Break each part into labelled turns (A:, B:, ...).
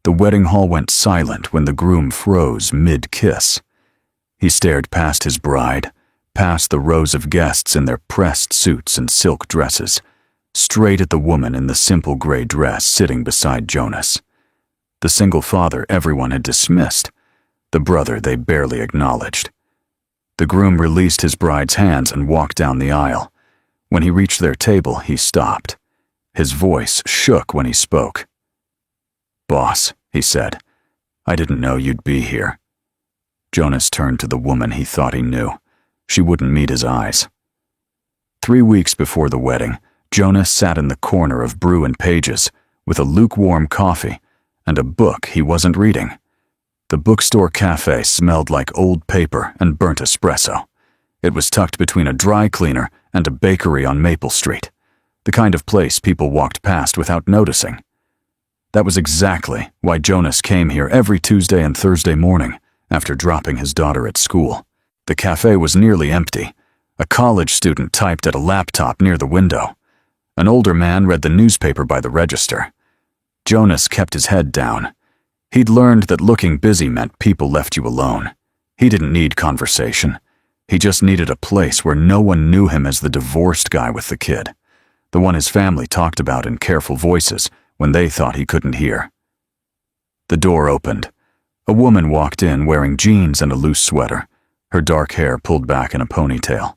A: The wedding hall went silent when the groom froze mid-kiss. He stared past his bride, past the rows of guests in their pressed suits and silk dresses, straight at the woman in the simple gray dress sitting beside Jonas. The single father everyone had dismissed, the brother they barely acknowledged. The groom released his bride's hands and walked down the aisle. When he reached their table, he stopped. His voice shook when he spoke. "Boss," he said, "I didn't know you'd be here." Jonas turned to the woman he thought he knew. She wouldn't meet his eyes. 3 weeks before the wedding, Jonas sat in the corner of Brew and Page's with a lukewarm coffee and a book he wasn't reading. The bookstore cafe smelled like old paper and burnt espresso. It was tucked between a dry cleaner and a bakery on Maple Street, the kind of place people walked past without noticing. That was exactly why Jonas came here every Tuesday and Thursday morning after dropping his daughter at school. The cafe was nearly empty. A college student typed at a laptop near the window. An older man read the newspaper by the register. Jonas kept his head down. He'd learned that looking busy meant people left you alone. He didn't need conversation. He just needed a place where no one knew him as the divorced guy with the kid, the one his family talked about in careful voices when they thought he couldn't hear. The door opened. A woman walked in wearing jeans and a loose sweater, her dark hair pulled back in a ponytail.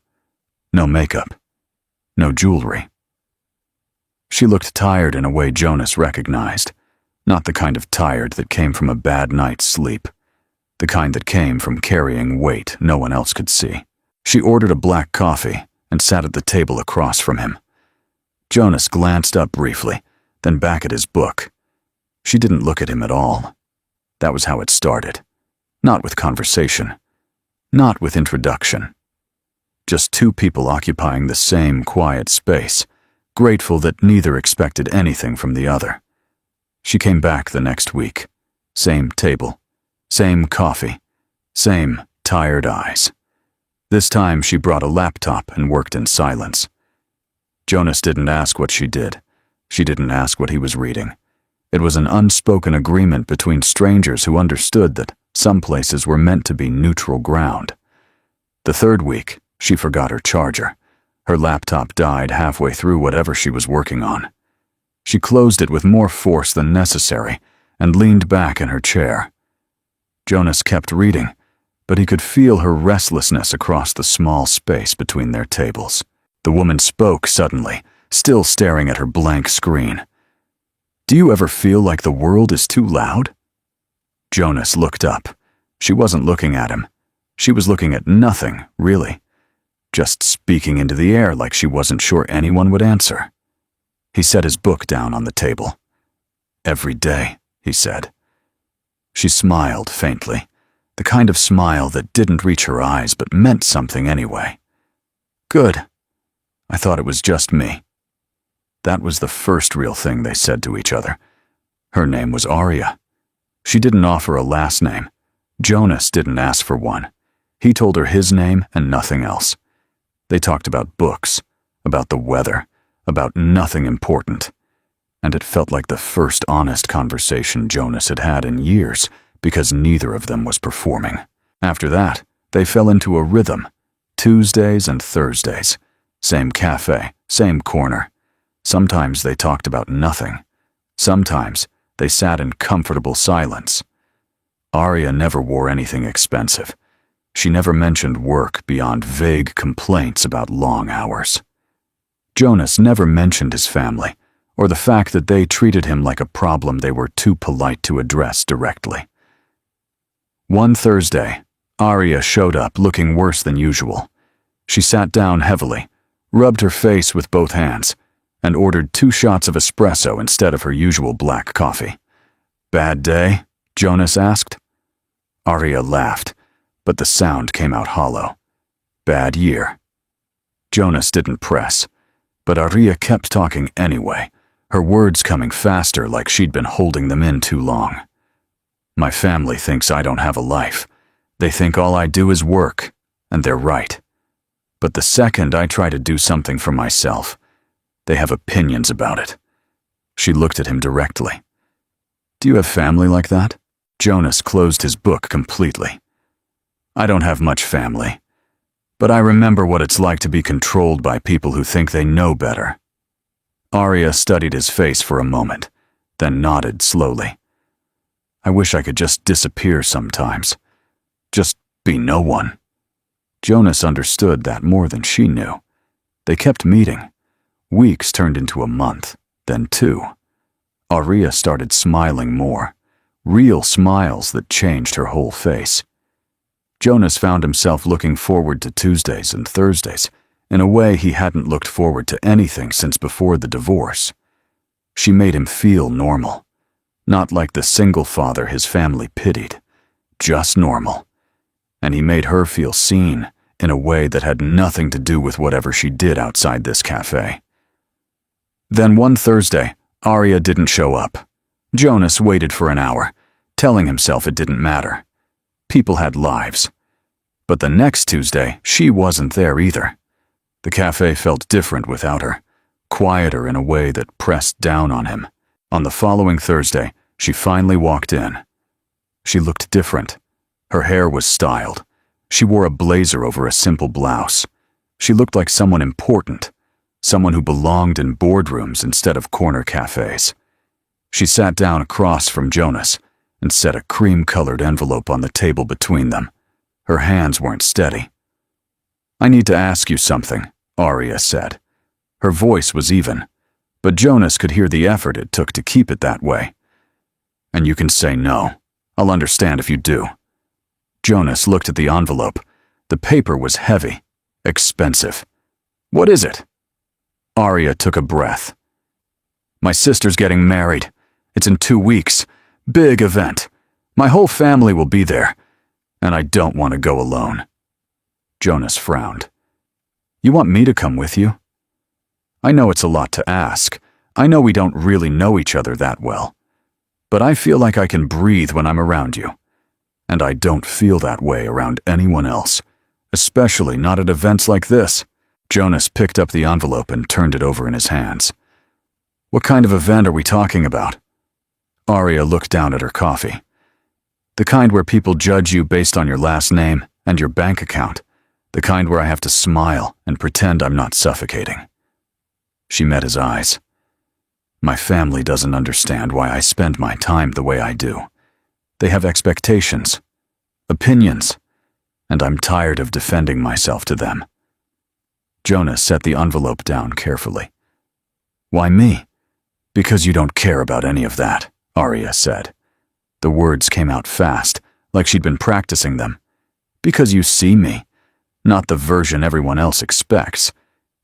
A: No makeup. No jewelry. She looked tired in a way Jonas recognized, not the kind of tired that came from a bad night's sleep, the kind that came from carrying weight no one else could see. She ordered a black coffee and sat at the table across from him. Jonas glanced up briefly, then back at his book. She didn't look at him at all. That was how it started. Not with conversation. Not with introduction. Just two people occupying the same quiet space, grateful that neither expected anything from the other. She came back the next week. Same table. Same coffee. Same tired eyes. This time she brought a laptop and worked in silence. Jonas didn't ask what she did. She didn't ask what he was reading. It was an unspoken agreement between strangers who understood that some places were meant to be neutral ground. The third week, she forgot her charger. Her laptop died halfway through whatever she was working on. She closed it with more force than necessary and leaned back in her chair. Jonas kept reading, but he could feel her restlessness across the small space between their tables. The woman spoke suddenly, still staring at her blank screen. "Do you ever feel like the world is too loud?" Jonas looked up. She wasn't looking at him. She was looking at nothing, really. Just speaking into the air like she wasn't sure anyone would answer. He set his book down on the table. "Every day," he said. She smiled faintly, the kind of smile that didn't reach her eyes but meant something anyway. "Good. I thought it was just me." That was the first real thing they said to each other. Her name was Aria. She didn't offer a last name. Jonas didn't ask for one. He told her his name and nothing else. They talked about books, about the weather, about nothing important. And it felt like the first honest conversation Jonas had had in years because neither of them was performing. After that, they fell into a rhythm. Tuesdays and Thursdays. Same cafe, same corner. Sometimes they talked about nothing. Sometimes they sat in comfortable silence. Aria never wore anything expensive. She never mentioned work beyond vague complaints about long hours. Jonas never mentioned his family, or the fact that they treated him like a problem they were too polite to address directly. One Thursday, Aria showed up looking worse than usual. She sat down heavily, rubbed her face with both hands, and ordered 2 shots of espresso instead of her usual black coffee. "Bad day?" Jonas asked. Aria laughed, but the sound came out hollow. "Bad year." Jonas didn't press, but Aria kept talking anyway, her words coming faster like she'd been holding them in too long. "My family thinks I don't have a life. They think all I do is work, and they're right. But the second I try to do something for myself, they have opinions about it." She looked at him directly. Do you have family like that? Jonas closed his book completely. I don't have much family, but I remember what it's like to be controlled by people who think they know better. Arya studied his face for a moment, then nodded slowly. I wish I could just disappear sometimes. Just be no one. Jonas understood that more than she knew. They kept meeting. Weeks turned into a month, then 2. Arya started smiling more, real smiles that changed her whole face. Jonas found himself looking forward to Tuesdays and Thursdays in a way he hadn't looked forward to anything since before the divorce. She made him feel normal, not like the single father his family pitied, just normal. And he made her feel seen in a way that had nothing to do with whatever she did outside this cafe. Then one Thursday, Arya didn't show up. Jonas waited for an hour, telling himself it didn't matter. People had lives. But the next Tuesday, she wasn't there either. The cafe felt different without her, quieter in a way that pressed down on him. On the following Thursday, she finally walked in. She looked different. Her hair was styled. She wore a blazer over a simple blouse. She looked like someone important, someone who belonged in boardrooms instead of corner cafes. She sat down across from Jonas and set a cream-colored envelope on the table between them. Her hands weren't steady. I need to ask you something, Arya said. Her voice was even, but Jonas could hear the effort it took to keep it that way. And you can say no. I'll understand if you do. Jonas looked at the envelope. The paper was heavy, expensive. What is it? Arya took a breath. My sister's getting married. It's in 2 weeks. Big event. My whole family will be there, and I don't want to go alone. Jonas frowned. You want me to come with you? I know it's a lot to ask. I know we don't really know each other that well. But I feel like I can breathe when I'm around you. And I don't feel that way around anyone else, especially not at events like this. Jonas picked up the envelope and turned it over in his hands. What kind of event are we talking about? Arya looked down at her coffee. The kind where people judge you based on your last name and your bank account. The kind where I have to smile and pretend I'm not suffocating. She met his eyes. My family doesn't understand why I spend my time the way I do. They have expectations, opinions, and I'm tired of defending myself to them. Jonas set the envelope down carefully. Why me? Because you don't care about any of that, Arya said. The words came out fast, like she'd been practicing them. Because you see me, not the version everyone else expects.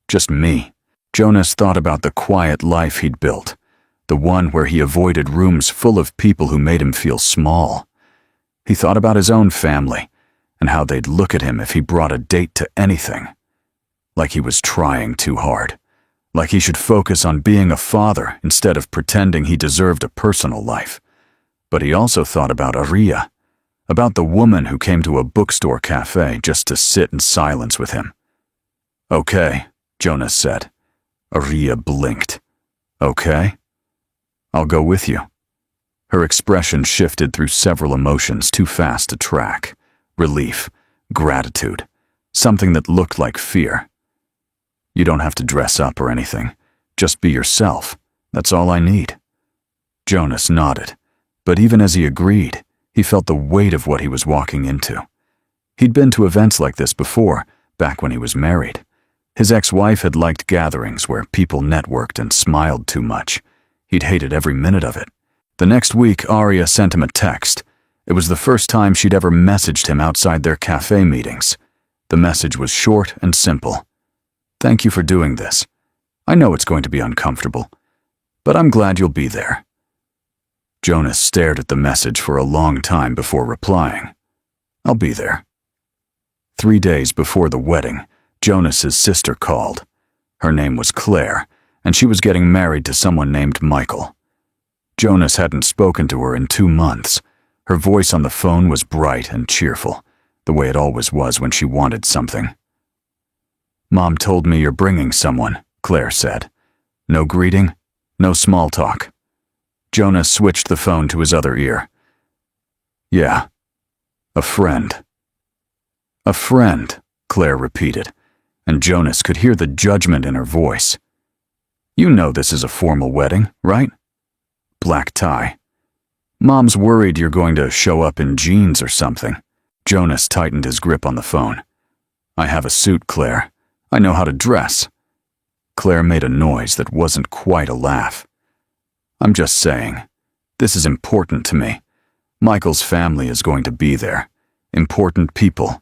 A: Just me. Jonas thought about the quiet life he'd built, the one where he avoided rooms full of people who made him feel small. He thought about his own family, and how they'd look at him if he brought a date to anything. Like he was trying too hard. Like he should focus on being a father instead of pretending he deserved a personal life. But he also thought about Arya, about the woman who came to a bookstore cafe just to sit in silence with him. Okay, Jonas said. Arya blinked. Okay? I'll go with you. Her expression shifted through several emotions too fast to track. Relief, gratitude, something that looked like fear. You don't have to dress up or anything. Just be yourself. That's all I need. Jonas nodded, but even as he agreed, he felt the weight of what he was walking into. He'd been to events like this before, back when he was married. His ex-wife had liked gatherings where people networked and smiled too much. He'd hated every minute of it. The next week, Arya sent him a text. It was the first time she'd ever messaged him outside their cafe meetings. The message was short and simple. Thank you for doing this. I know it's going to be uncomfortable, but I'm glad you'll be there. Jonas stared at the message for a long time before replying. I'll be there. 3 days before the wedding, Jonas's sister called. Her name was Claire, and she was getting married to someone named Michael. Jonas hadn't spoken to her in 2 months. Her voice on the phone was bright and cheerful, the way it always was when she wanted something. Mom told me you're bringing someone, Claire said. No greeting, no small talk. Jonas switched the phone to his other ear. Yeah, a friend. A friend, Claire repeated, and Jonas could hear the judgment in her voice. You know this is a formal wedding, right? Black tie. Mom's worried you're going to show up in jeans or something. Jonas tightened his grip on the phone. I have a suit, Claire. I know how to dress. Claire made a noise that wasn't quite a laugh. I'm just saying, this is important to me. Michael's family is going to be there. Important people.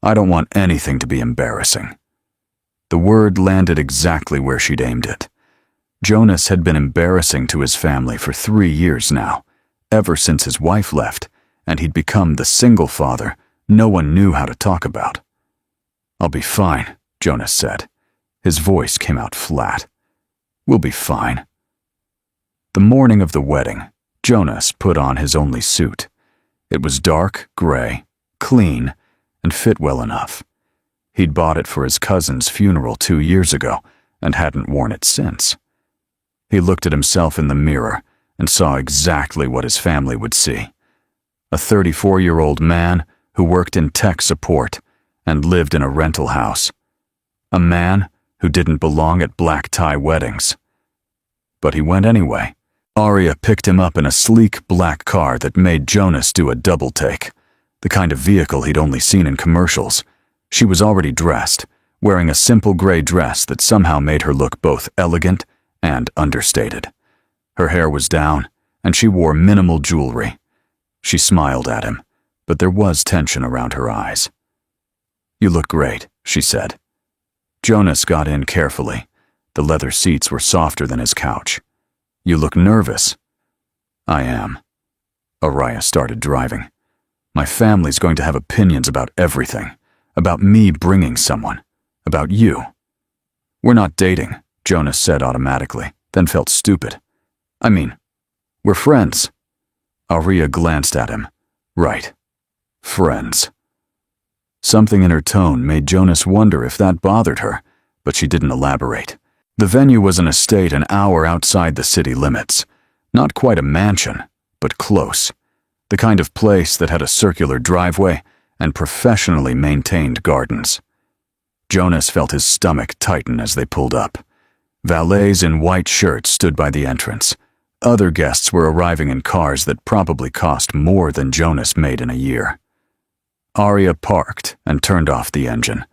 A: I don't want anything to be embarrassing. The word landed exactly where she'd aimed it. Jonas had been embarrassing to his family for 3 years now, ever since his wife left, and he'd become the single father no one knew how to talk about. I'll be fine, Jonas said. His voice came out flat. We'll be fine. The morning of the wedding, Jonas put on his only suit. It was dark gray, clean, and fit well enough. He'd bought it for his cousin's funeral 2 years ago and hadn't worn it since. He looked at himself in the mirror and saw exactly what his family would see. A 34-year-old man who worked in tech support and lived in a rental house. A man who didn't belong at black tie weddings. But he went anyway. Aria picked him up in a sleek black car that made Jonas do a double take, the kind of vehicle he'd only seen in commercials. She was already dressed, wearing a simple gray dress that somehow made her look both elegant and understated. Her hair was down, and she wore minimal jewelry. She smiled at him, but there was tension around her eyes. You look great, she said. Jonas got in carefully. The leather seats were softer than his couch. You look nervous. I am. Aria started driving. My family's going to have opinions about everything. About me bringing someone. About you. We're not dating, Jonas said automatically, then felt stupid. I mean, we're friends. Aria glanced at him. Right. Friends. Something in her tone made Jonas wonder if that bothered her, but she didn't elaborate. The venue was an estate an hour outside the city limits. Not quite a mansion, but close. The kind of place that had a circular driveway and professionally maintained gardens. Jonas felt his stomach tighten as they pulled up. Valets in white shirts stood by the entrance. Other guests were arriving in cars that probably cost more than Jonas made in a year. Aria parked and turned off the engine.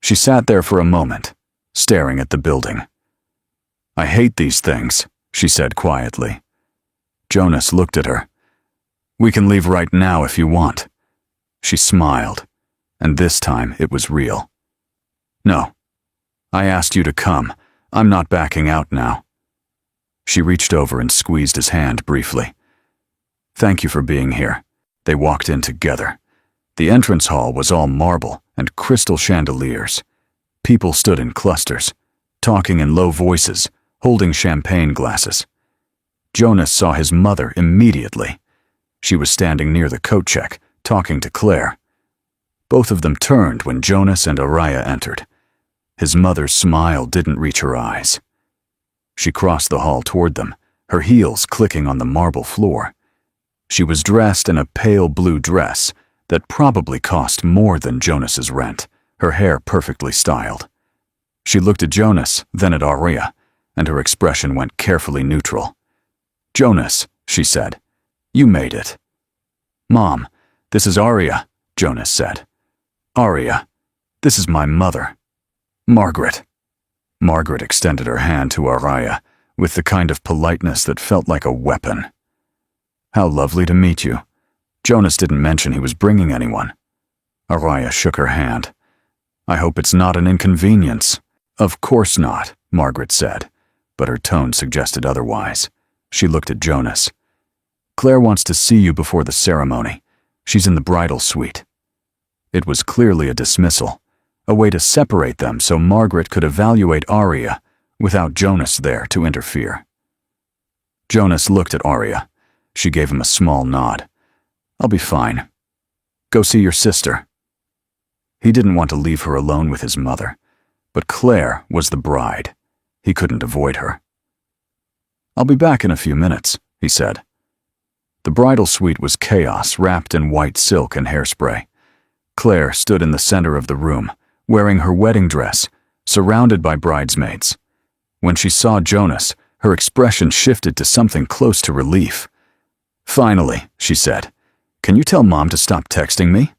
A: She sat there for a moment, staring at the building. I hate these things, she said quietly. Jonas looked at her. We can leave right now if you want. She smiled, and this time it was real. No. I asked you to come. I'm not backing out now. She reached over and squeezed his hand briefly. Thank you for being here. They walked in together. The entrance hall was all marble and crystal chandeliers. People stood in clusters, talking in low voices, holding champagne glasses. Jonas saw his mother immediately. She was standing near the coat check, talking to Claire. Both of them turned when Jonas and Aria entered. His mother's smile didn't reach her eyes. She crossed the hall toward them, her heels clicking on the marble floor. She was dressed in a pale blue dress that probably cost more than Jonas's rent, her hair perfectly styled. She looked at Jonas, then at Aria, and her expression went carefully neutral. Jonas, she said, you made it. Mom, this is Aria, Jonas said. Aria, this is my mother. Margaret. Margaret extended her hand to Aria with the kind of politeness that felt like a weapon. How lovely to meet you. Jonas didn't mention he was bringing anyone. Aria shook her hand. I hope it's not an inconvenience. Of course not, Margaret said, but her tone suggested otherwise. She looked at Jonas. Claire wants to see you before the ceremony. She's in the bridal suite. It was clearly a dismissal, a way to separate them so Margaret could evaluate Aria without Jonas there to interfere. Jonas looked at Aria. She gave him a small nod. I'll be fine. Go see your sister. He didn't want to leave her alone with his mother, but Claire was the bride. He couldn't avoid her. I'll be back in a few minutes, he said. The bridal suite was chaos wrapped in white silk and hairspray. Claire stood in the center of the room, wearing her wedding dress, surrounded by bridesmaids. When she saw Jonas, her expression shifted to something close to relief. "Finally," she said, "can you tell Mom to stop texting me?"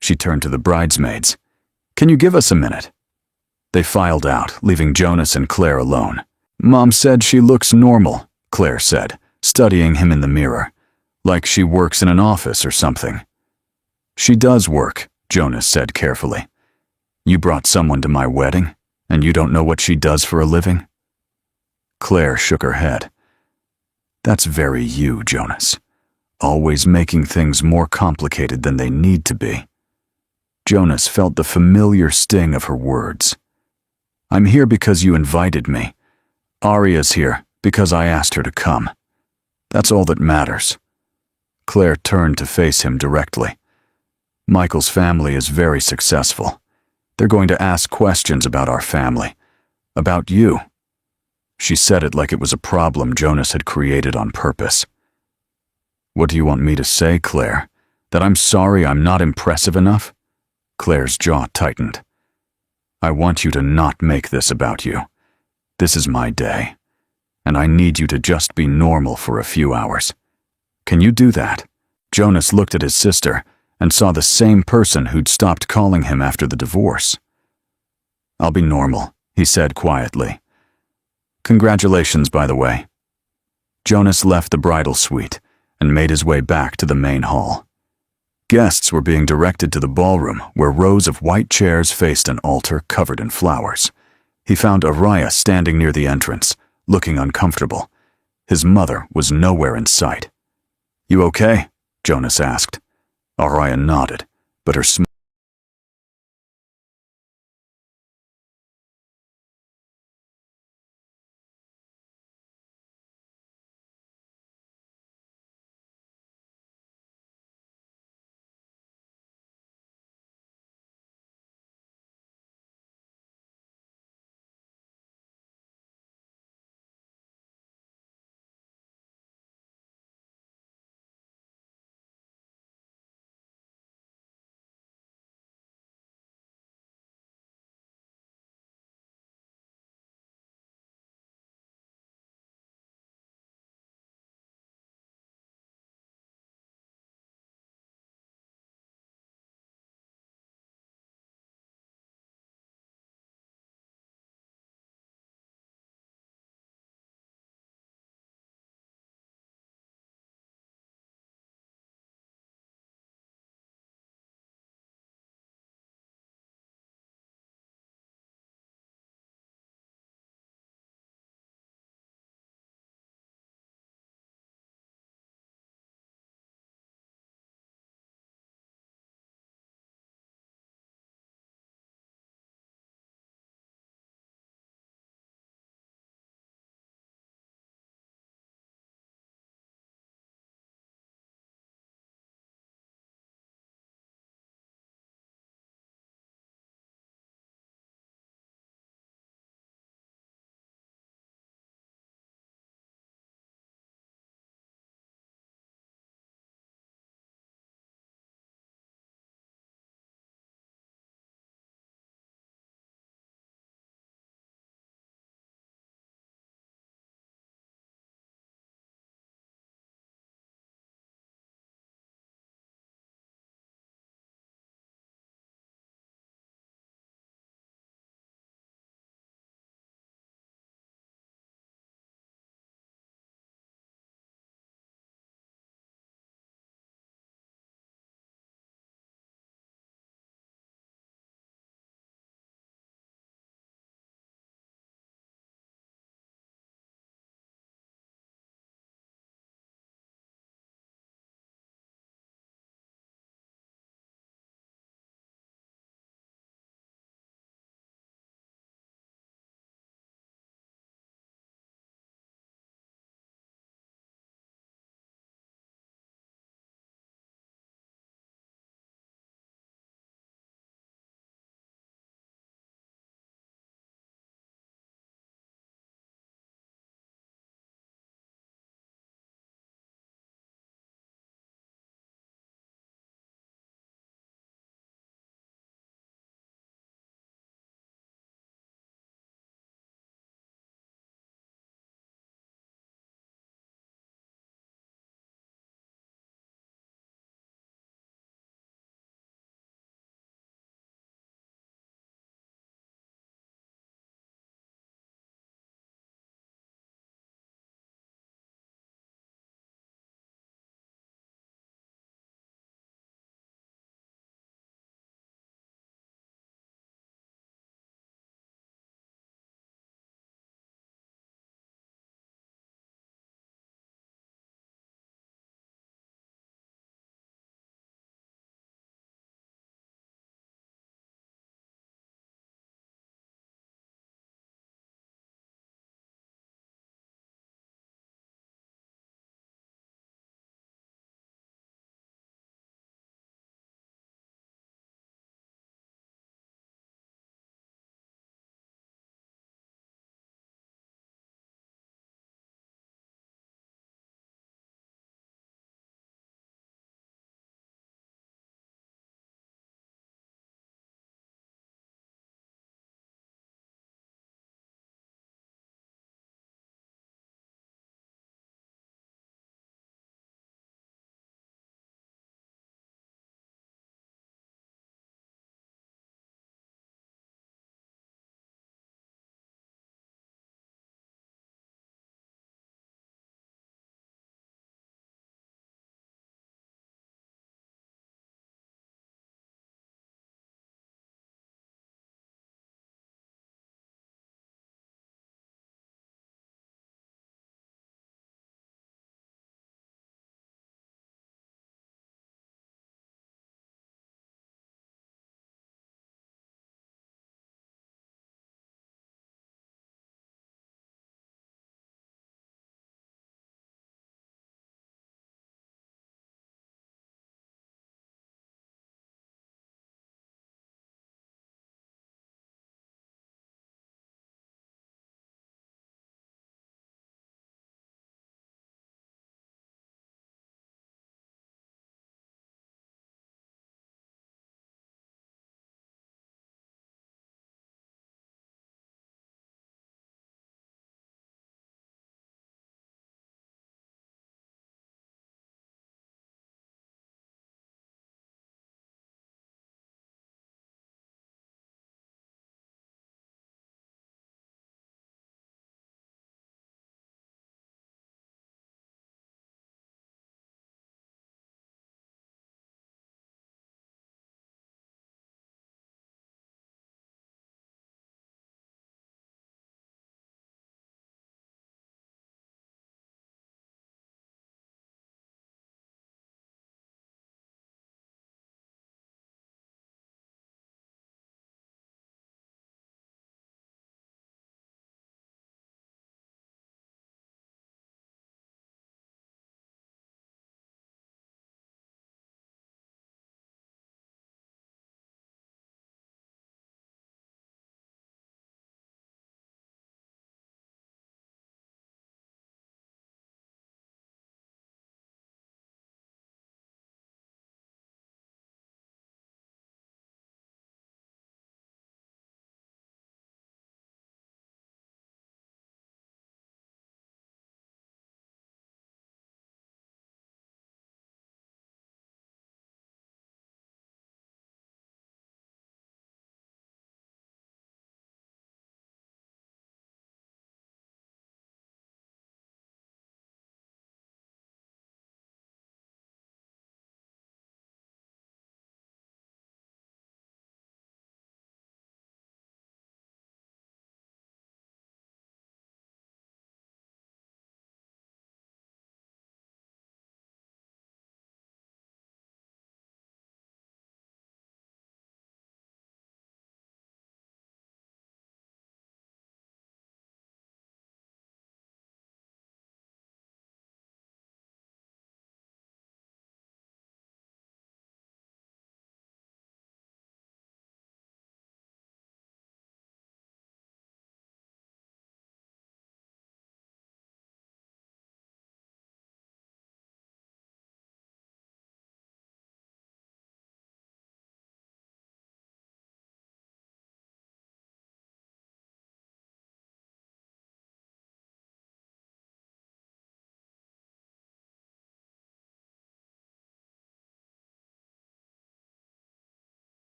A: She turned to the bridesmaids. "Can you give us a minute?" They filed out, leaving Jonas and Claire alone. "Mom said she looks normal," Claire said, studying him in the mirror, "like she works in an office or something." "She does work," Jonas said carefully. "You brought someone to my wedding, and you don't know what she does for a living?" Claire shook her head. "That's very you, Jonas. Always making things more complicated than they need to be." Jonas felt the familiar sting of her words. "I'm here because you invited me. Aria's here because I asked her to come. That's all that matters." Claire turned to face him directly. "Michael's family is very successful. They're going to ask questions about our family, about you." She said it like it was a problem Jonas had created on purpose. "What do you want me to say, Claire? That I'm sorry I'm not impressive enough?" Claire's jaw tightened. "I want you to not make this about you. This is my day, and I need you to just be normal for a few hours. Can you do that?" Jonas looked at his sister and saw the same person who'd stopped calling him after the divorce. "I'll be normal," he said quietly. "Congratulations, by the way." Jonas left the bridal suite and made his way back to the main hall. Guests were being directed to the ballroom, where rows of white chairs faced an altar covered in flowers. He found Araya standing near the entrance, looking uncomfortable. His mother was nowhere in sight. "You okay?" Jonas asked. Araya nodded, but her smile